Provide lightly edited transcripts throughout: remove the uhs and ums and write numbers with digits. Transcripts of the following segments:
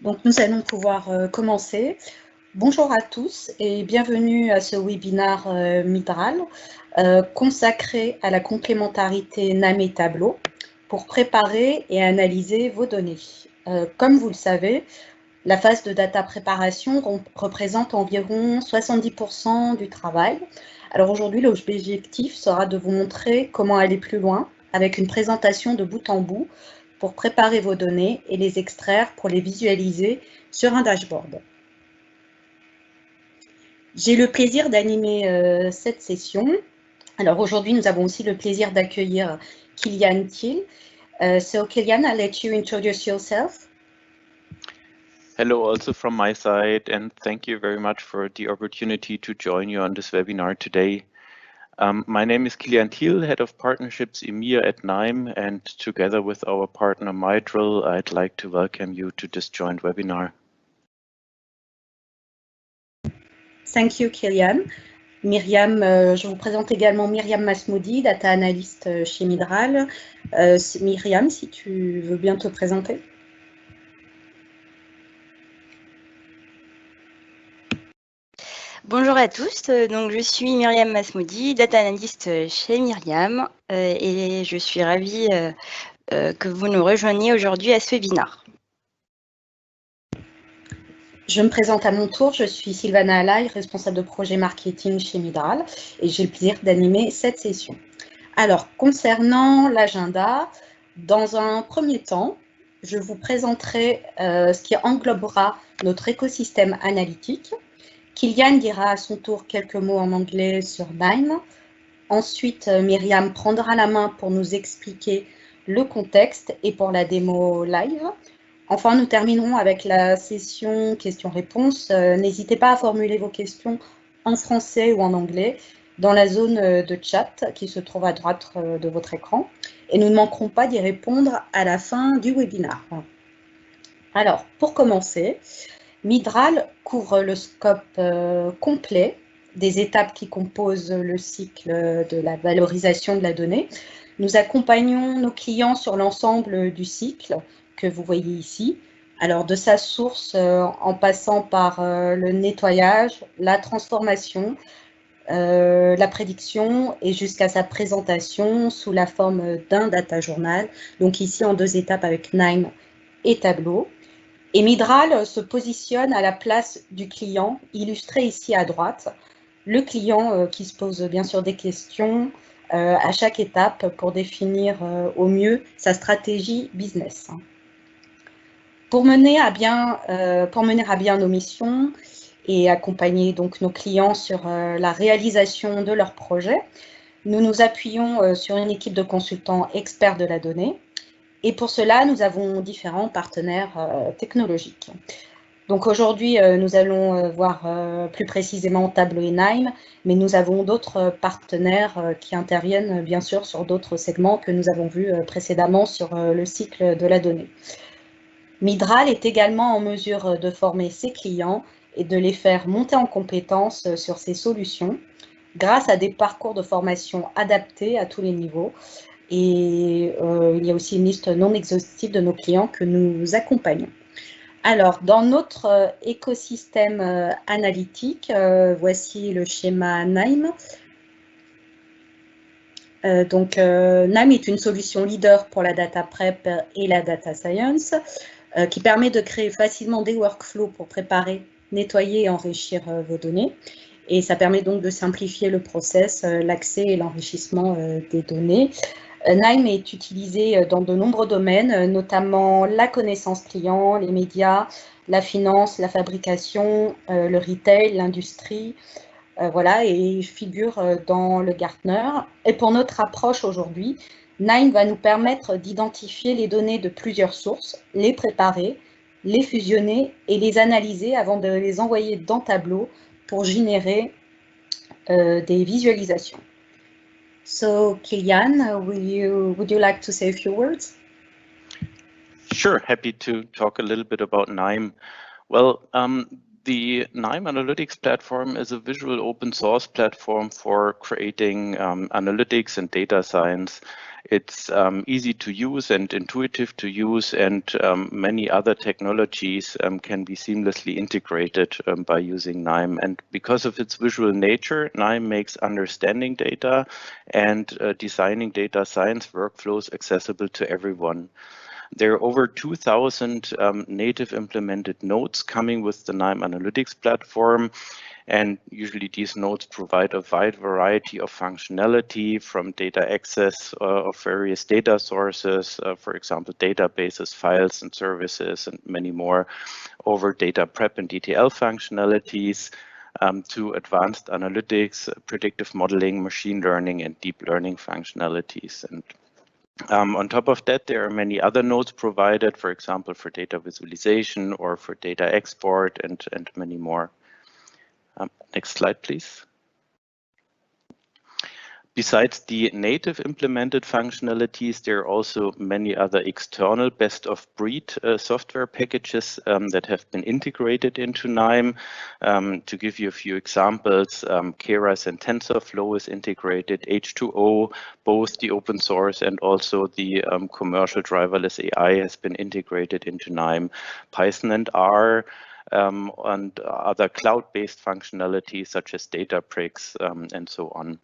Donc, nous allons pouvoir commencer. Bonjour à tous et bienvenue à ce webinaire Midral consacré à la complémentarité NAM et Tableau pour préparer et analyser vos données. Comme vous le savez, la phase de data préparation représente environ 70% du travail. Alors aujourd'hui, l'objectif sera de vous montrer comment aller plus loin avec une présentation de bout en bout pour préparer vos données et les extraire pour les visualiser sur un dashboard. J'ai le plaisir d'animer cette session. Alors aujourd'hui, nous avons aussi le plaisir d'accueillir Kilian Thiel. So Kilian, I'll let you introduce yourself. Hello also from my side, and thank you very much for the opportunity to join you on this webinar today. My name is Kilian Thiel, Head of Partnerships EMEA at NIME, and together with our partner Midral, I'd like to welcome you to this joint webinar. Thank you, Kilian. Myriam, je vous présente également Myriam Masmoudi, Data Analyst chez Midral. Myriam, si tu veux bien te présenter. Bonjour à tous, donc je suis Myriam Masmoudi, Data Analyst chez Myriam et je suis ravie que vous nous rejoigniez aujourd'hui à ce webinaire. Je me présente à mon tour, je suis Sylvana Alay, responsable de projet marketing chez Midral et j'ai le plaisir d'animer cette session. Alors, concernant l'agenda, dans un premier temps, je vous présenterai ce qui englobera notre écosystème analytique. Kilian dira à son tour quelques mots en anglais sur NIME. Ensuite, Myriam prendra la main pour nous expliquer le contexte et pour la démo live. Enfin, nous terminerons avec la session questions-réponses. N'hésitez pas à formuler vos questions en français ou en anglais dans la zone de chat qui se trouve à droite de votre écran. Et nous ne manquerons pas d'y répondre à la fin du webinaire. Alors, pour commencer, Midral couvre le scope complet des étapes qui composent le cycle de la valorisation de la donnée. Nous accompagnons nos clients sur l'ensemble du cycle que vous voyez ici. Alors, de sa source en passant par le nettoyage, la transformation, la prédiction et jusqu'à sa présentation sous la forme d'un data journal. Donc ici en 2 étapes avec NIME et Tableau. Et Midral se positionne à la place du client, illustré ici à droite. Le client qui se pose bien sûr des questions à chaque étape pour définir au mieux sa stratégie business. Pour mener à bien nos missions et accompagner donc nos clients sur la réalisation de leurs projets, nous nous appuyons sur une équipe de consultants experts de la donnée. Et pour cela, nous avons différents partenaires technologiques. Donc aujourd'hui, nous allons voir plus précisément Tableau et NIME, mais nous avons d'autres partenaires qui interviennent bien sûr sur d'autres segments que nous avons vus précédemment sur le cycle de la donnée. Midral est également en mesure de former ses clients et de les faire monter en compétences sur ces solutions grâce à des parcours de formation adaptés à tous les niveaux. Et il y a aussi une liste non exhaustive de nos clients que nous accompagnons. Alors, dans notre écosystème analytique, voici le schéma NIME. NIME est une solution leader pour la data prep et la data science qui permet de créer facilement des workflows pour préparer, nettoyer et enrichir vos données. Et ça permet donc de simplifier le process, l'accès et l'enrichissement des données. NIME est utilisé dans de nombreux domaines, notamment la connaissance client, les médias, la finance, la fabrication, le retail, l'industrie, voilà, et figure dans le Gartner. Et pour notre approche aujourd'hui, NIME va nous permettre d'identifier les données de plusieurs sources, les préparer, les fusionner et les analyser avant de les envoyer dans Tableau pour générer des visualisations. So, Kilian, would you like to say a few words? Sure, happy to talk a little bit about NIME. Well, The KNIME Analytics platform is a visual open source platform for creating analytics and data science. It's easy to use and intuitive to use, and many other technologies can be seamlessly integrated by using KNIME. And because of its visual nature, KNIME makes understanding data and designing data science workflows accessible to everyone. There are over 2,000 native implemented nodes coming with the KNIME Analytics platform, and usually these nodes provide a wide variety of functionality, from data access of various data sources, for example, databases, files and services, and many more, over data prep and ETL functionalities, to advanced analytics, predictive modeling, machine learning, and deep learning functionalities. And on top of that, there are many other nodes provided, for example, for data visualization or for data export, and many more. Next slide, please. Besides the native implemented functionalities, there are also many other external best-of-breed software packages that have been integrated into KNIME. To give you a few examples, Keras and TensorFlow is integrated, H2O, both the open source and also the commercial driverless AI has been integrated into KNIME, Python and R, and other cloud-based functionalities such as Databricks and so on.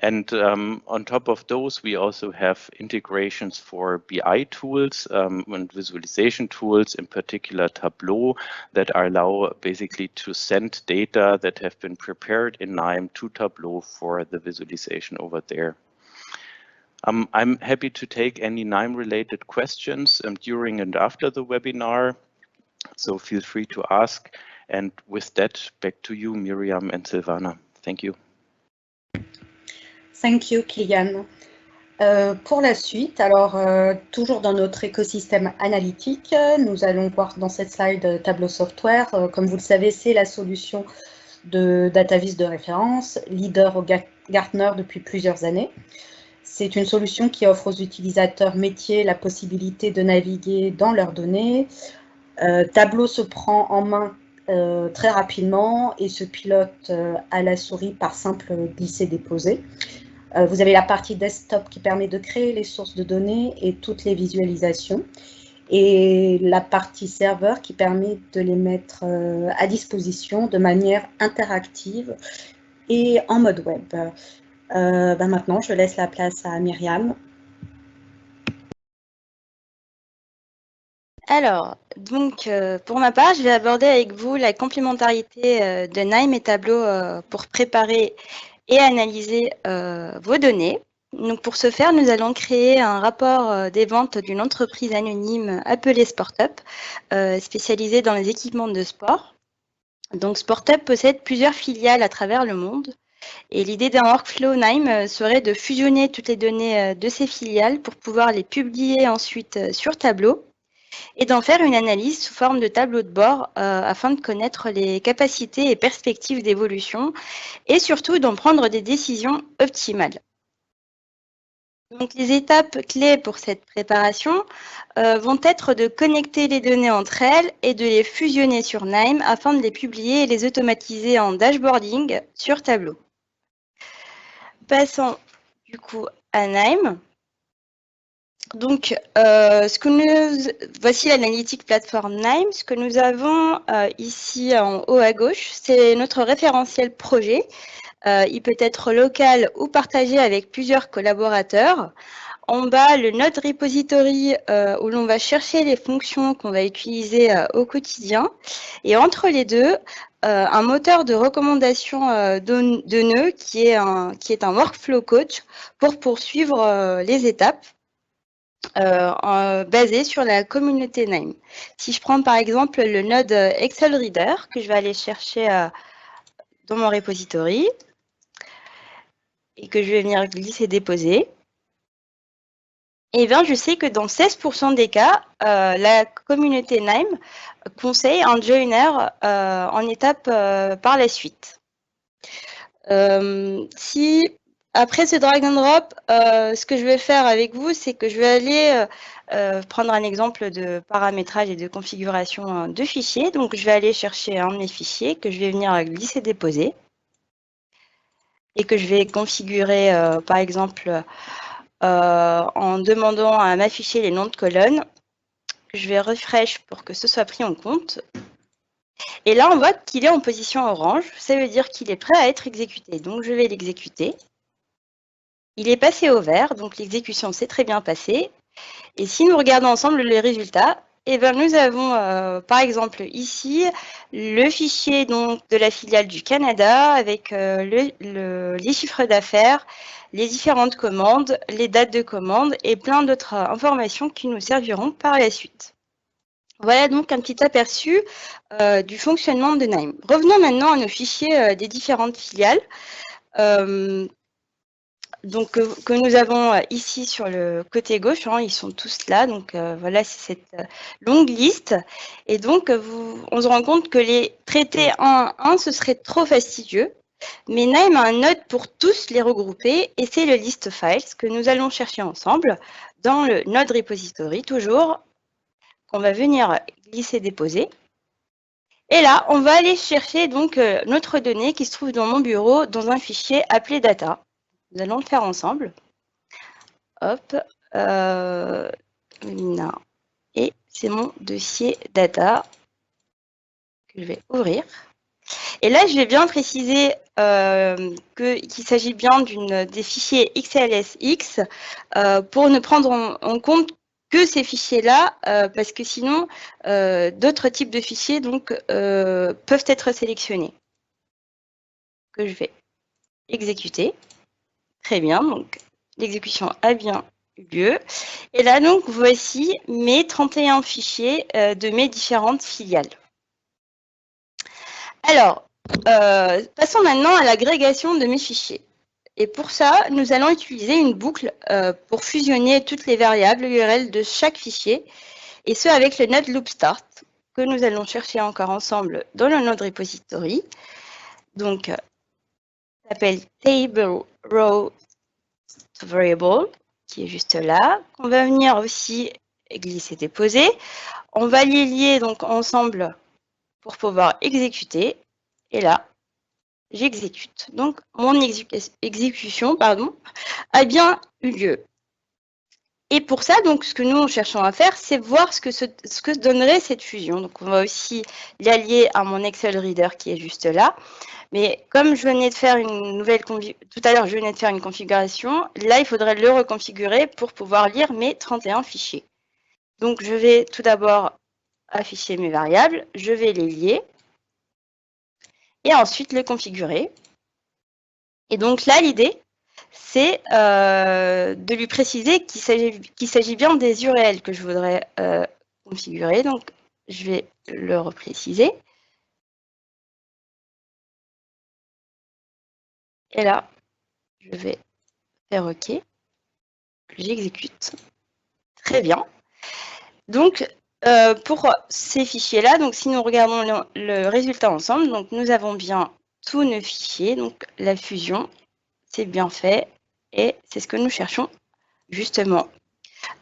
And on top of those, we also have integrations for BI tools and visualization tools, in particular Tableau, that allow basically to send data that have been prepared in KNIME to Tableau for the visualization over there. I'm happy to take any KNIME-related questions during and after the webinar, so feel free to ask. And with that, back to you, Miriam and Silvana. Thank you. Thank you, Kylian. Pour la suite, alors toujours dans notre écosystème analytique, nous allons voir dans cette slide Tableau Software. Comme vous le savez, c'est la solution de DataVis de référence, leader au Gartner depuis plusieurs années. C'est une solution qui offre aux utilisateurs métiers la possibilité de naviguer dans leurs données. Tableau se prend en main très rapidement et se pilote à la souris par simple glisser-déposer. Vous avez la partie desktop qui permet de créer les sources de données et toutes les visualisations, et la partie serveur qui permet de les mettre à disposition de manière interactive et en mode web. Maintenant, je laisse la place à Myriam. Alors, donc, pour ma part, je vais aborder avec vous la complémentarité de KNIME et Tableau pour préparer et analyser vos données. Donc, pour ce faire, nous allons créer un rapport des ventes d'une entreprise anonyme appelée SportUp, spécialisée dans les équipements de sport. Donc, SportUp possède plusieurs filiales à travers le monde. Et l'idée d'un workflow KNIME serait de fusionner toutes les données de ces filiales pour pouvoir les publier ensuite sur Tableau et d'en faire une analyse sous forme de tableau de bord afin de connaître les capacités et perspectives d'évolution et surtout d'en prendre des décisions optimales. Donc, les étapes clés pour cette préparation vont être de connecter les données entre elles et de les fusionner sur KNIME afin de les publier et les automatiser en dashboarding sur Tableau. Passons du coup à KNIME. Donc, voici l'analytique plateforme KNIME. Ce que nous avons ici en haut à gauche, c'est notre référentiel projet. Il peut être local ou partagé avec plusieurs collaborateurs. En bas, le Node Repository où l'on va chercher les fonctions qu'on va utiliser au quotidien. Et entre les deux, un moteur de recommandation de nœuds qui est un workflow coach pour poursuivre les étapes. Basé sur la communauté KNIME. Si je prends par exemple le node Excel Reader que je vais aller chercher dans mon repository et que je vais venir glisser déposer, et bien je sais que dans 16% des cas, la communauté KNIME conseille un joiner en étape par la suite. Si après ce drag and drop, ce que je vais faire avec vous, c'est que je vais aller prendre un exemple de paramétrage et de configuration de fichiers. Donc, je vais aller chercher un de mes fichiers que je vais venir glisser-déposer et que je vais configurer, par exemple, en demandant à m'afficher les noms de colonnes. Je vais refresh pour que ce soit pris en compte. Et là, on voit qu'il est en position orange. Ça veut dire qu'il est prêt à être exécuté. Donc, je vais l'exécuter. Il est passé au vert, donc l'exécution s'est très bien passée. Et si nous regardons ensemble les résultats, eh bien, nous avons par exemple ici le fichier donc, de la filiale du Canada avec les chiffres d'affaires, les différentes commandes, les dates de commande et plein d'autres informations qui nous serviront par la suite. Voilà donc un petit aperçu du fonctionnement de Nime. Revenons maintenant à nos fichiers des différentes filiales. Donc, que nous avons ici sur le côté gauche, hein, ils sont tous là. Donc, voilà, c'est cette longue liste. Et donc, on se rend compte que les traiter un à un, ce serait trop fastidieux. Mais Nime a un node pour tous les regrouper et c'est le list files que nous allons chercher ensemble dans le node repository, toujours, qu'on va venir glisser-déposer. Et là, on va aller chercher donc notre donnée qui se trouve dans mon bureau dans un fichier appelé data. Nous allons le faire ensemble. Hop. Et c'est mon dossier data que je vais ouvrir. Et là, je vais bien préciser qu'il s'agit bien des fichiers XLSX pour ne prendre en compte que ces fichiers-là, parce que sinon, d'autres types de fichiers donc, peuvent être sélectionnés. Que je vais exécuter. Très bien, donc l'exécution a bien eu lieu. Et là, donc, voici mes 31 fichiers de mes différentes filiales. Alors, passons maintenant à l'agrégation de mes fichiers. Et pour ça, nous allons utiliser une boucle pour fusionner toutes les variables URL de chaque fichier, et ce avec le node loop start, que nous allons chercher encore ensemble dans le node repository. Donc, ça s'appelle table row variable, qui est juste là, qu'on va venir aussi glisser-déposer. On va les lier donc ensemble pour pouvoir exécuter. Et là, j'exécute. Donc, mon exécution a bien eu lieu. Et pour ça, donc, ce que nous cherchons à faire, c'est voir ce que donnerait cette fusion. Donc, on va aussi l'allier à mon Excel Reader qui est juste là. Mais comme je venais de faire tout à l'heure, je venais de faire une configuration, là, il faudrait le reconfigurer pour pouvoir lire mes 31 fichiers. Donc, je vais tout d'abord afficher mes variables, je vais les lier et ensuite les configurer. Et donc là, l'idée, c'est de lui préciser qu'il s'agit bien des URL que je voudrais configurer. Donc, je vais le repréciser. Et là, je vais faire OK. J'exécute. Très bien. Donc, pour ces fichiers-là, donc si nous regardons le résultat ensemble, donc nous avons bien tous nos fichiers. Donc, la fusion, c'est bien fait. Et c'est ce que nous cherchons justement.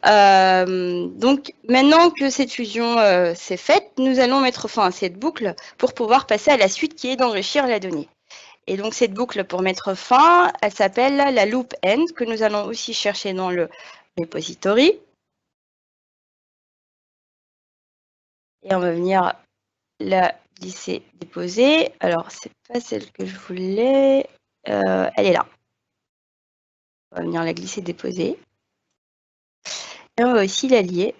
Donc, maintenant que cette fusion s'est faite, nous allons mettre fin à cette boucle pour pouvoir passer à la suite qui est d'enrichir la donnée. Et donc, cette boucle, pour mettre fin, elle s'appelle la loop end, que nous allons aussi chercher dans le repository. Et on va venir la glisser, déposer. Alors, c'est pas celle que je voulais. Elle est là. On va venir la glisser, déposer. Et on va aussi la lier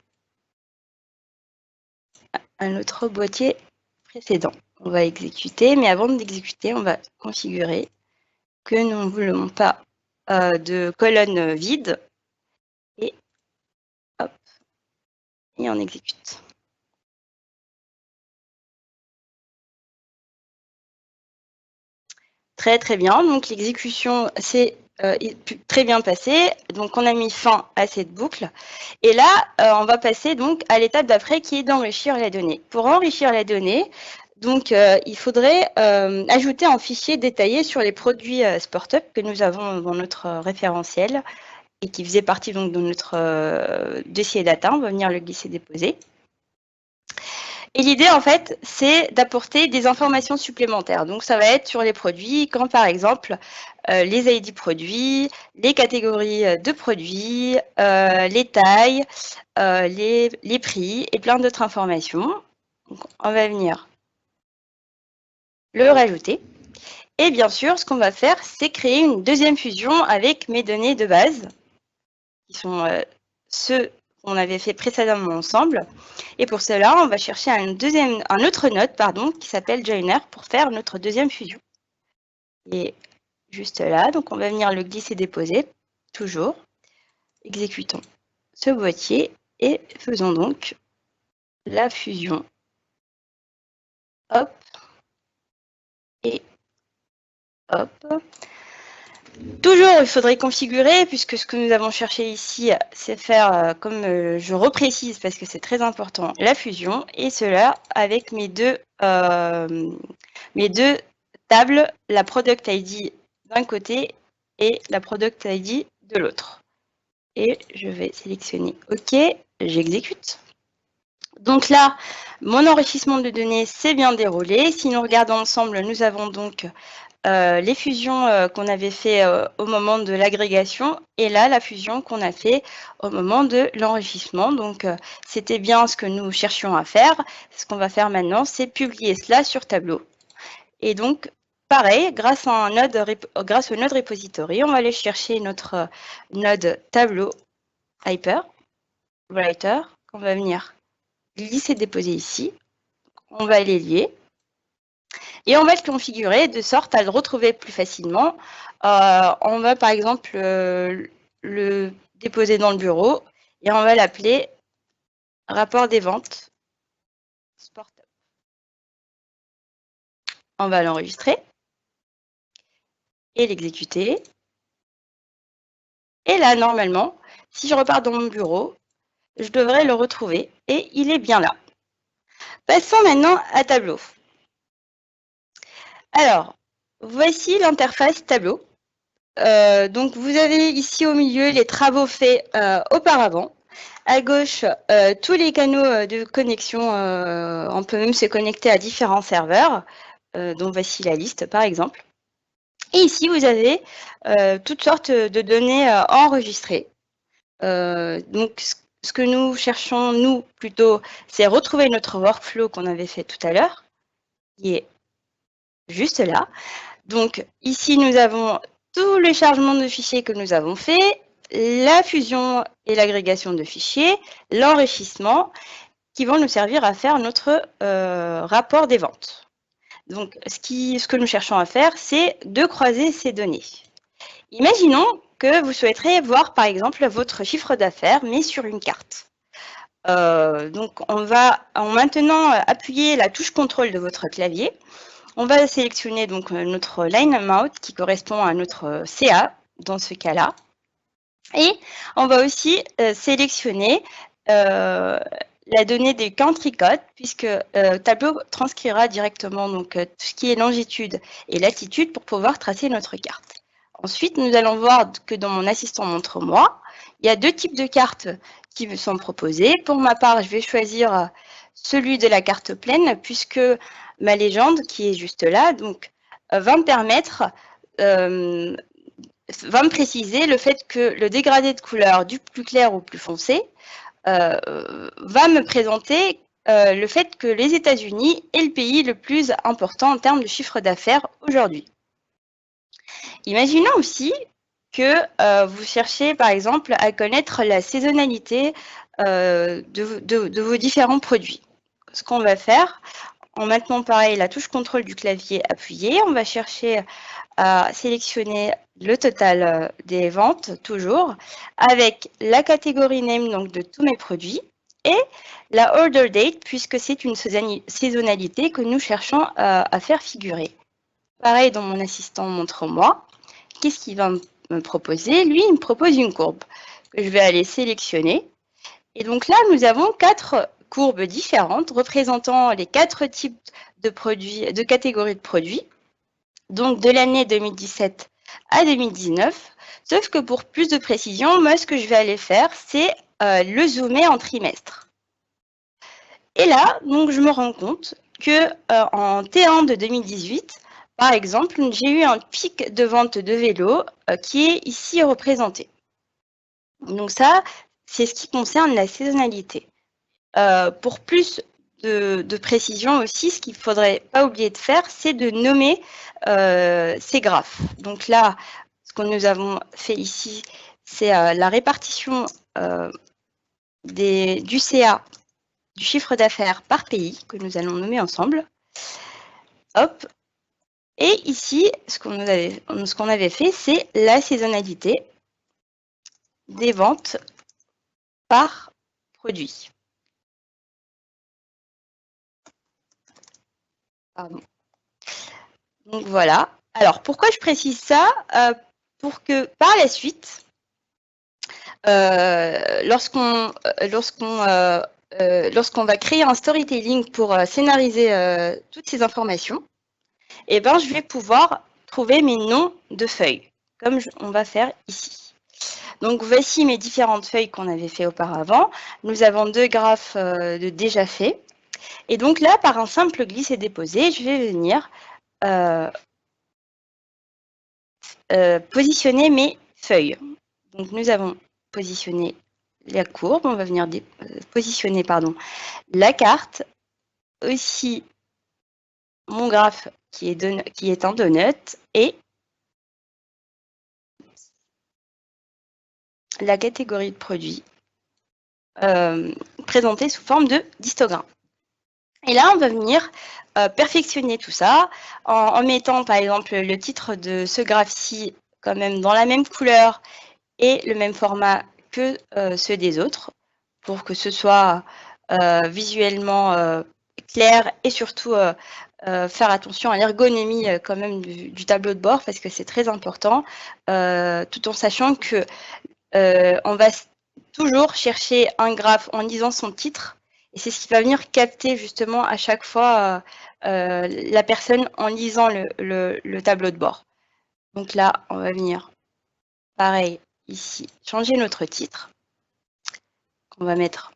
à notre boîtier précédent. On va exécuter, mais avant d'exécuter, on va configurer que nous ne voulons pas de colonne vide. Et hop, et on exécute. Très très bien, donc l'exécution s'est très bien passée. Donc on a mis fin à cette boucle. Et là, on va passer donc à l'étape d'après qui est d'enrichir la donnée. Pour enrichir la donnée, Donc, il faudrait ajouter un fichier détaillé sur les produits SportUp que nous avons dans notre référentiel et qui faisait partie donc de notre dossier data. On va venir le glisser-déposer. Et l'idée, en fait, c'est d'apporter des informations supplémentaires. Donc, ça va être sur les produits, quand par exemple, les ID produits, les catégories de produits, les tailles, les prix et plein d'autres informations. Donc, on va venir le rajouter. Et bien sûr, ce qu'on va faire, c'est créer une deuxième fusion avec mes données de base, qui sont ceux qu'on avait fait précédemment ensemble. Et pour cela, on va chercher un autre node qui s'appelle joiner pour faire notre deuxième fusion. Et juste là, donc on va venir le glisser-déposer, toujours. Exécutons ce boîtier et faisons donc la fusion. Hop. Et hop. Toujours, il faudrait configurer, puisque ce que nous avons cherché ici, c'est faire, comme je reprécise, parce que c'est très important, la fusion, et cela avec mes deux tables, la Product ID d'un côté et la Product ID de l'autre. Et je vais sélectionner OK, j'exécute. Donc là, mon enrichissement de données s'est bien déroulé. Si nous regardons ensemble, nous avons donc les fusions qu'on avait fait au moment de l'agrégation et là, la fusion qu'on a fait au moment de l'enrichissement. Donc, c'était bien ce que nous cherchions à faire. Ce qu'on va faire maintenant, c'est publier cela sur Tableau. Et donc, pareil, grâce au node repository, on va aller chercher notre node Tableau Hyperwriter qu'on va venir glisser-déposer ici. On va les lier. Et on va le configurer de sorte à le retrouver plus facilement. On va par exemple le déposer dans le bureau et on va l'appeler rapport des ventes SportUp. On va l'enregistrer et l'exécuter. Et là, normalement, si je repars dans mon bureau, je devrais le retrouver et il est bien là. Passons maintenant à Tableau. Alors, voici l'interface Tableau. Donc, vous avez ici au milieu les travaux faits auparavant. À gauche, tous les canaux de connexion. On peut même se connecter à différents serveurs, dont voici la liste, par exemple. Et ici, vous avez toutes sortes de données enregistrées. Donc, ce que nous cherchons, nous, plutôt, c'est retrouver notre workflow qu'on avait fait tout à l'heure, qui est juste là. Donc, ici, nous avons tout le chargement de fichiers que nous avons fait, la fusion et l'agrégation de fichiers, l'enrichissement, qui vont nous servir à faire notre rapport des ventes. Donc, ce que nous cherchons à faire, c'est de croiser ces données. Imaginons que vous souhaiterez voir, par exemple, votre chiffre d'affaires, mais sur une carte. Donc, on va en maintenant appuyer la touche contrôle de votre clavier. On va sélectionner donc notre line amount qui correspond à notre CA dans ce cas-là. Et on va aussi sélectionner la donnée des country codes puisque Tableau transcrira directement donc, tout ce qui est longitude et latitude pour pouvoir tracer notre carte. Ensuite, nous allons voir que dans mon assistant montre-moi, il y a deux types de cartes qui me sont proposées. Pour ma part, je vais choisir celui de la carte pleine puisque ma légende, qui est juste là, donc, va me permettre, va me préciser le fait que le dégradé de couleur du plus clair au plus foncé va me présenter le fait que les États-Unis est le pays le plus important en termes de chiffre d'affaires aujourd'hui. Imaginons aussi que vous cherchez, par exemple, à connaître la saisonnalité de vos différents produits. Ce qu'on va faire, en maintenant pareil la touche contrôle du clavier appuyée, on va chercher à sélectionner le total des ventes, toujours, avec la catégorie name donc, de tous mes produits et la order date, puisque c'est une saisonnalité que nous cherchons à faire figurer. Pareil dans mon assistant montre-moi. Qu'est-ce qu'il va me proposer? Lui, il me propose une courbe que je vais aller sélectionner. Et donc là, nous avons 4 courbes différentes représentant les 4 types de catégories de produits, donc de l'année 2017 à 2019, sauf que pour plus de précision, moi, ce que je vais aller faire, c'est le zoomer en trimestre. Et là, donc, je me rends compte que en T1 de 2018, par exemple, j'ai eu un pic de vente de vélos qui est ici représenté. Donc ça, c'est ce qui concerne la saisonnalité. Pour plus de précision aussi, ce qu'il ne faudrait pas oublier de faire, c'est de nommer ces graphes. Donc là, ce que nous avons fait ici, c'est la répartition du CA, du chiffre d'affaires par pays, que nous allons nommer ensemble. Hop. Et ici, ce qu'on avait fait, c'est la saisonnalité des ventes par produit. Pardon. Donc voilà. Alors, pourquoi je précise ça? Pour que par la suite, lorsqu'on va créer un storytelling pour scénariser toutes ces informations, eh ben, je vais pouvoir trouver mes noms de feuilles, comme on va faire ici. Donc, voici mes différentes feuilles qu'on avait fait auparavant. Nous avons 2 graphes de déjà faits. Et donc là, par un simple glisser-déposer, je vais venir positionner mes feuilles. Donc, nous avons positionné la courbe. On va venir positionner la carte. Aussi, mon graphe qui est en donut et la catégorie de produits présentée sous forme d'histogramme. Et là, on va venir perfectionner tout ça en mettant, par exemple, le titre de ce graphe-ci quand même dans la même couleur et le même format que ceux des autres, pour que ce soit visuellement clair et surtout faire attention à l'ergonomie quand même du tableau de bord, parce que c'est très important, tout en sachant que on va toujours chercher un graphe en lisant son titre. Et c'est ce qui va venir capter justement à chaque fois la personne en lisant le tableau de bord. Donc là, on va venir, pareil, ici, changer notre titre. On va mettre,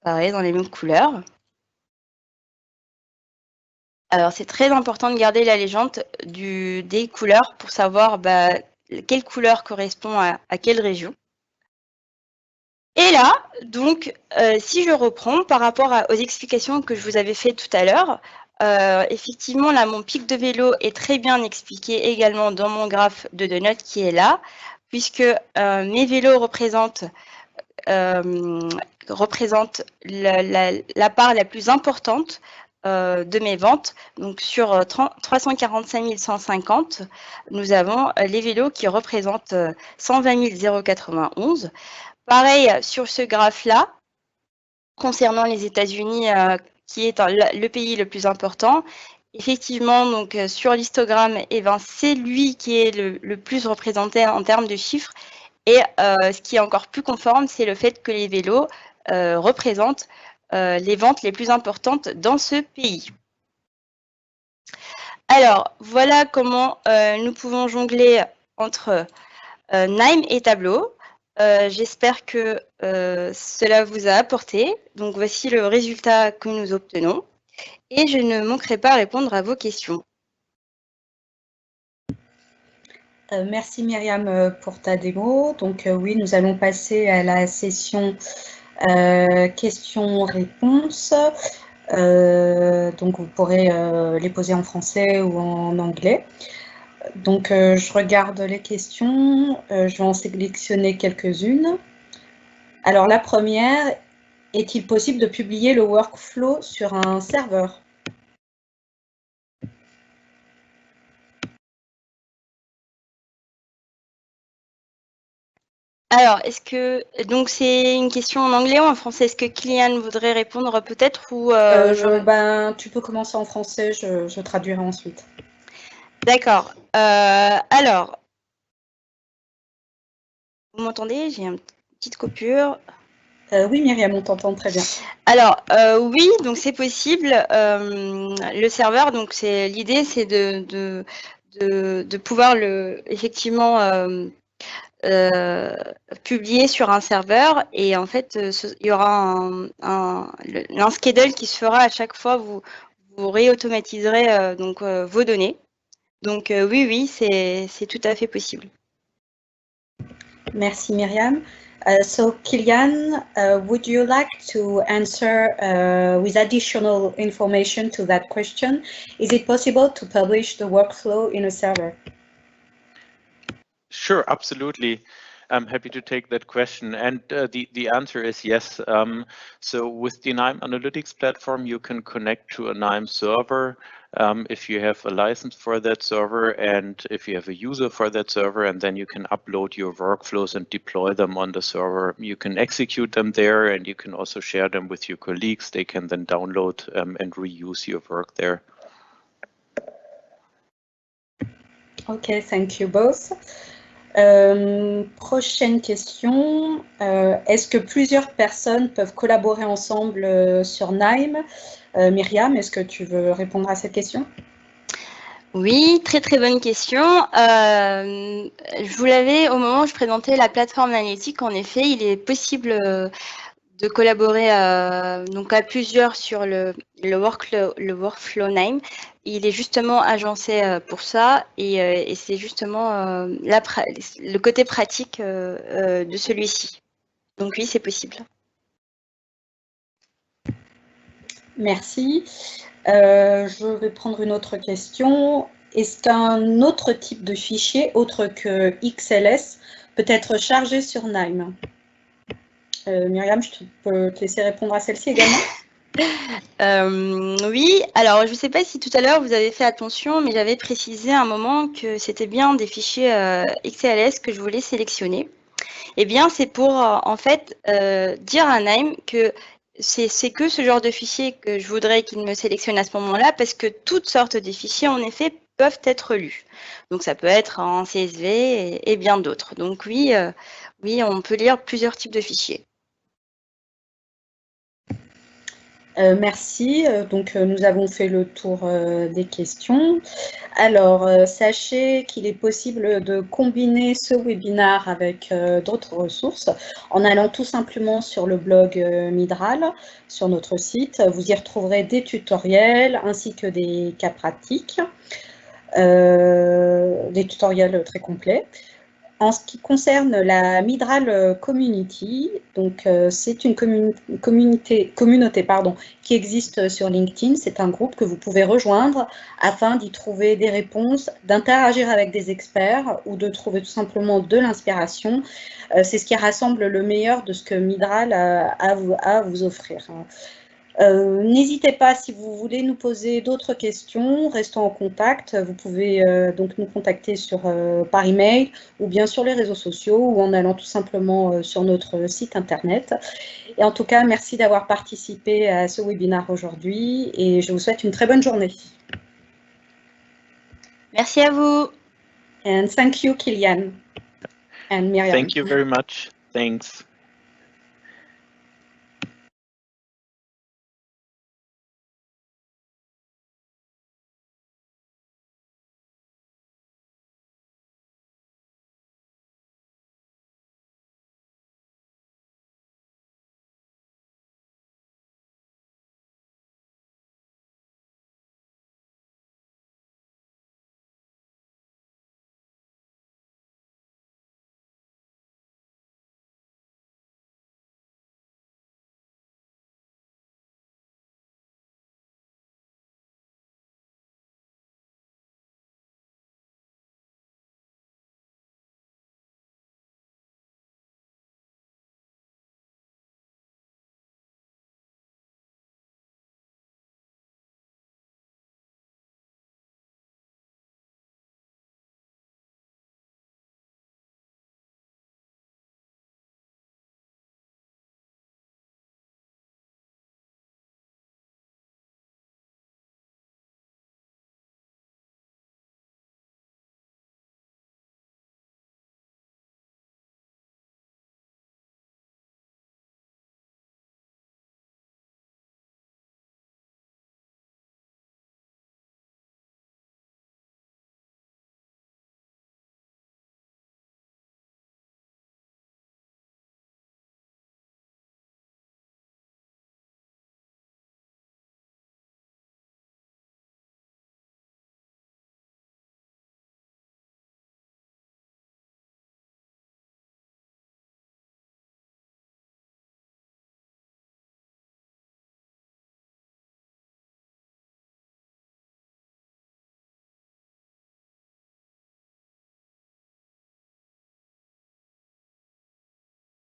pareil, dans les mêmes couleurs. Alors, c'est très important de garder la légende des couleurs pour savoir quelle couleur correspond à quelle région. Et là, donc, si je reprends par rapport aux explications que je vous avais faites tout à l'heure, effectivement, là, mon pic de vélo est très bien expliqué également dans mon graphe de donut qui est là, puisque mes vélos représentent la part la plus importante de mes ventes. Donc, sur 345 150, nous avons les vélos qui représentent 120 091. Pareil sur ce graphe-là, concernant les États-Unis, qui est le pays le plus important, effectivement, donc sur l'histogramme, c'est lui qui est le plus représenté en termes de chiffres. Et ce qui est encore plus conforme, c'est le fait que les vélos représentent les ventes les plus importantes dans ce pays. Alors, voilà comment nous pouvons jongler entre Nime et Tableau. J'espère que cela vous a apporté. Donc, voici le résultat que nous obtenons. Et je ne manquerai pas à répondre à vos questions. Merci Myriam pour ta démo. Donc oui, nous allons passer à la session questions-réponses. Donc vous pourrez les poser en français ou en anglais. Donc je regarde les questions, je vais en sélectionner quelques-unes. Alors la première, est-il possible de publier le workflow sur un serveur ? Alors, donc c'est une question en anglais ou en français? Est-ce que Kylian voudrait répondre peut-être ou tu peux commencer en français, je traduirai ensuite. D'accord. Alors, vous m'entendez? J'ai une petite coupure. Oui, Myriam, on t'entend très bien. Alors, oui, donc c'est possible. Le serveur, donc l'idée, c'est de pouvoir effectivement publier sur un serveur, et en fait, il y aura un schedule qui se fera à chaque fois. Vous réautomatiserez donc vos données. Donc oui, c'est tout à fait possible. Merci, Myriam. So, Kilian, would you like to answer with additional information to that question? Is it possible to publish the workflow in a server? Sure, absolutely. I'm happy to take that question. And the answer is yes. So with the KNIME Analytics platform, you can connect to a KNIME server if you have a license for that server and if you have a user for that server, and then you can upload your workflows and deploy them on the server. You can execute them there, and you can also share them with your colleagues. They can then download and reuse your work there. Okay, thank you both. Prochaine question. Est-ce que plusieurs personnes peuvent collaborer ensemble sur KNIME? Myriam, est-ce que tu veux répondre à cette question? Oui, très très bonne question. Je vous l'avais au moment où je présentais la plateforme analytique. En effet, il est possible de collaborer donc à plusieurs sur le workflow KNIME. Il est justement agencé pour ça, et c'est justement le côté pratique de celui-ci. Donc oui, c'est possible. Merci. Je vais prendre une autre question. Est-ce qu'un autre type de fichier, autre que XLS, peut être chargé sur KNIME? Myriam, je peux te laisser répondre à celle-ci également. Oui, alors je ne sais pas si tout à l'heure vous avez fait attention, mais j'avais précisé à un moment que c'était bien des fichiers XLS que je voulais sélectionner. Eh bien, c'est pour en fait dire à KNIME que c'est que ce genre de fichier que je voudrais qu'il me sélectionne à ce moment-là, parce que toutes sortes de fichiers, en effet, peuvent être lus. Donc, ça peut être en CSV et bien d'autres. Donc, oui, oui, on peut lire plusieurs types de fichiers. Merci. Donc, nous avons fait le tour des questions. Alors, sachez qu'il est possible de combiner ce webinaire avec d'autres ressources en allant tout simplement sur le blog Midral, sur notre site. Vous y retrouverez des tutoriels ainsi que des cas pratiques, des tutoriels très complets. En ce qui concerne la Midral Community, donc c'est une communauté qui existe sur LinkedIn. C'est un groupe que vous pouvez rejoindre afin d'y trouver des réponses, d'interagir avec des experts ou de trouver tout simplement de l'inspiration. C'est ce qui rassemble le meilleur de ce que Midral a à vous offrir. N'hésitez pas, si vous voulez nous poser d'autres questions, restons en contact. Vous pouvez donc nous contacter par email ou bien sur les réseaux sociaux ou en allant tout simplement sur notre site internet. Et en tout cas, merci d'avoir participé à ce webinaire aujourd'hui et je vous souhaite une très bonne journée. Merci à vous. And thank you, Kilian and Myriam. Thank you very much. Thanks.